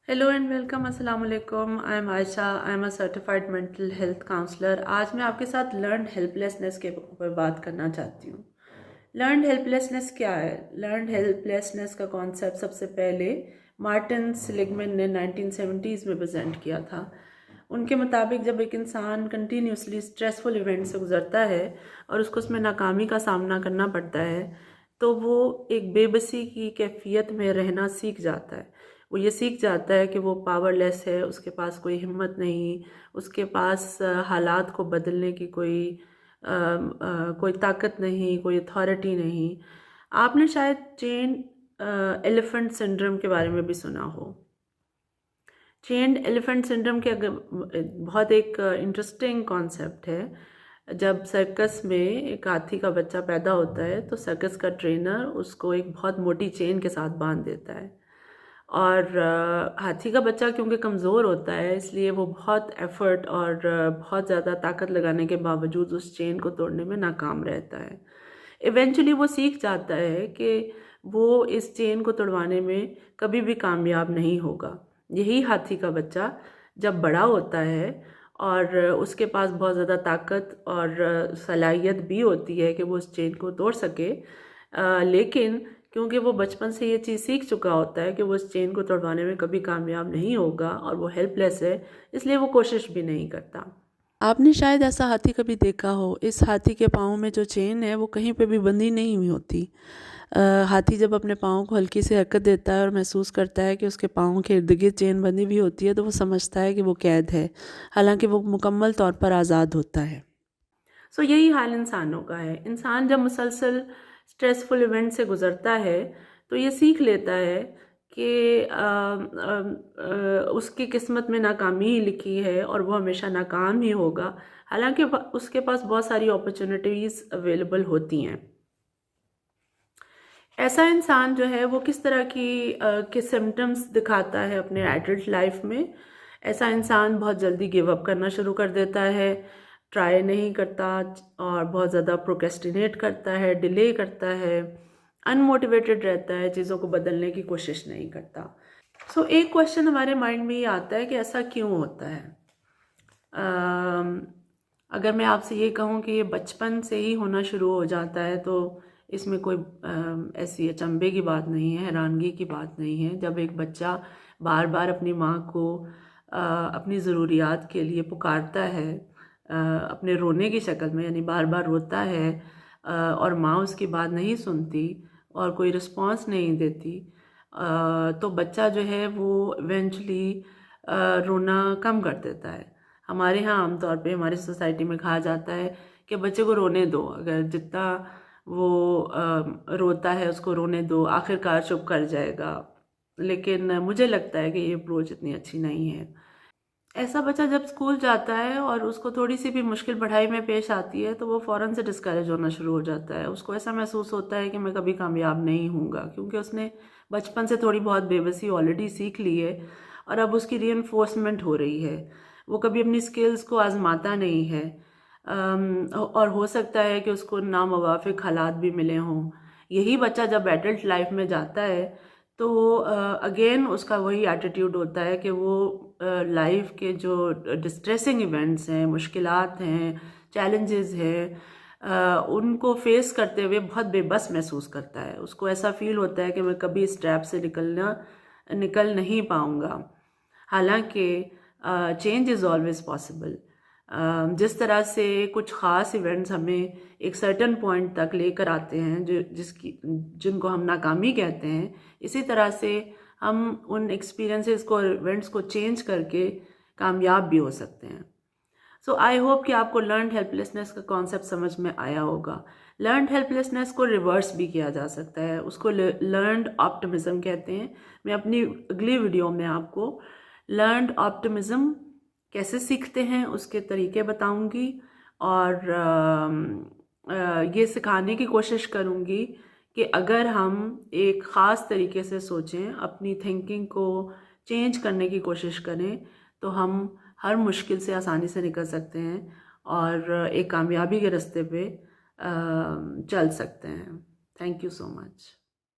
Hello and welcome, अस्सलाम वालेकुम। I am Ayesha. I am a certified mental health counsellor. आज मैं आपके साथ लर्नड हेल्पलेसनेस के ऊपर बात करना चाहती हूँ। लर्नड हेल्पलेसनेस क्या है? लर्नड हेल्पलेसनेस का कॉन्सेप्ट सबसे पहले मार्टिन सेलिगमैन ने 1970s में प्रेजेंट किया था। उनके मुताबिक जब एक इंसान कंटिन्यूसली स्ट्रेसफुल इवेंट से गुजरता है और उसको उसमें नाकामी का सामना करना पड़ता है तो वो एक बेबसी की कैफियत में रहना सीख जाता है। वो ये सीख जाता है कि वो पावरलेस है, उसके पास कोई हिम्मत नहीं, उसके पास हालात को बदलने की कोई ताकत नहीं, कोई अथॉरिटी नहीं। आपने शायद चेन एलिफेंट सिंड्रोम के बारे में भी सुना हो। चेन्ड एलिफेंट सिंड्रोम के अगर बहुत एक इंटरेस्टिंग कॉन्सेप्ट है। जब सर्कस में एक हाथी का बच्चा पैदा होता है तो सर्कस का ट्रेनर उसको एक बहुत मोटी चेन के साथ बांध देता है और हाथी का बच्चा क्योंकि कमज़ोर होता है इसलिए वो बहुत एफर्ट और बहुत ज़्यादा ताकत लगाने के बावजूद उस चेन को तोड़ने में नाकाम रहता है। इवेंचुअली वो सीख जाता है कि वो इस चेन को तोड़वाने में कभी भी कामयाब नहीं होगा। यही हाथी का बच्चा जब बड़ा होता है और उसके पास बहुत ज़्यादा ताकत और सलाहियत भी होती है कि वो उस चेन को तोड़ सके, लेकिन क्योंकि वो बचपन से ये चीज़ सीख चुका होता है कि वो इस चेन को तोड़वाने में कभी कामयाब नहीं होगा और वो हेल्पलेस है, इसलिए वो कोशिश भी नहीं करता। आपने शायद ऐसा हाथी कभी देखा हो। इस हाथी के पाँव में जो चेन है वो कहीं पे भी बंधी नहीं हुई होती। हाथी जब अपने पाँव को हल्की सी हरकत देता है और महसूस करता है कि उसके पाँव के इर्द गिर्द चेन बंधी हुई होती है तो वो समझता है कि वो कैद है, हालांकि वो मुकम्मल तौर पर आज़ाद होता है। यही हाल इंसानों का है। इंसान जब मुसलसल स्ट्रेसफुल इवेंट से गुजरता है तो ये सीख लेता है कि उसकी किस्मत में नाकामी ही लिखी है और वो हमेशा नाकाम ही होगा, हालांकि उसके पास बहुत सारी अपॉर्चुनिटीज़ अवेलेबल होती हैं। ऐसा इंसान जो है वो किस तरह के सिम्टम्स दिखाता है अपने एडल्ट लाइफ में? ऐसा इंसान बहुत जल्दी गिव अप करना शुरू कर देता है, ट्राई नहीं करता और बहुत ज़्यादा प्रोक्रेस्टिनेट करता है, डिले करता है, अनमोटिवेटेड रहता है, चीज़ों को बदलने की कोशिश नहीं करता। एक क्वेश्चन हमारे माइंड में ये आता है कि ऐसा क्यों होता है? अगर मैं आपसे ये कहूँ कि ये बचपन से ही होना शुरू हो जाता है तो इसमें कोई ऐसी अचंभे की बात नहीं है, हैरानगी की बात नहीं है। जब एक बच्चा बार बार अपनी माँ को अपनी ज़रूरियात के लिए पुकारता है, अपने रोने की शक्ल में, यानी बार बार रोता है और माँ उसकी बात नहीं सुनती और कोई रिस्पॉन्स नहीं देती, तो बच्चा जो है वो इवेंचुअली रोना कम कर देता है। हमारे यहाँ आमतौर पे हमारी सोसाइटी में कहा जाता है कि बच्चे को रोने दो, अगर जितना वो रोता है उसको रोने दो, आखिरकार चुप कर जाएगा। लेकिन मुझे लगता है कि ये अप्रोच इतनी अच्छी नहीं है। ऐसा बच्चा जब स्कूल जाता है और उसको थोड़ी सी भी मुश्किल पढ़ाई में पेश आती है तो वो फ़ौरन से डिस्करेज होना शुरू हो जाता है। उसको ऐसा महसूस होता है कि मैं कभी कामयाब नहीं हूँगा, क्योंकि उसने बचपन से थोड़ी बहुत बेबसी ऑलरेडी सीख ली है और अब उसकी रीइंफोर्समेंट हो रही है। वो कभी अपनी स्किल्स को आजमाता नहीं है। और हो सकता है कि उसको नामुवाफिक हालात भी मिले हों। यही बच्चा जब एडल्ट लाइफ में जाता है तो अगेन उसका वही एटीट्यूड होता है कि वो लाइफ के जो डिस्ट्रेसिंग इवेंट्स हैं, मुश्किलात हैं, चैलेंजेस हैं, उनको फेस करते हुए बहुत बेबस महसूस करता है। उसको ऐसा फील होता है कि मैं कभी इस ट्रैप से निकल नहीं पाऊँगा। हालांकि चेंज इज़ ऑलवेज पॉसिबल। जिस तरह से कुछ ख़ास इवेंट्स हमें एक सर्टन पॉइंट तक लेकर आते हैं जिनको हम नाकामी कहते हैं, इसी तरह से हम उन एक्सपीरियंसेस को, इवेंट्स को चेंज करके कामयाब भी हो सकते हैं। आई होप कि आपको लर्नड हेल्पलेसनेस का कॉन्सेप्ट समझ में आया होगा। लर्नड हेल्पलेसनेस को रिवर्स भी किया जा सकता है, उसको लर्नड ऑप्टिमिज्म कहते हैं। मैं अपनी अगली वीडियो में आपको लर्नड ऑप्टिमिज्म कैसे सीखते हैं उसके तरीके बताऊंगी और ये सिखाने की कोशिश करूंगी कि अगर हम एक ख़ास तरीके से सोचें, अपनी थिंकिंग को चेंज करने की कोशिश करें, तो हम हर मुश्किल से आसानी से निकल सकते हैं और एक कामयाबी के रास्ते पे चल सकते हैं। Thank you so much.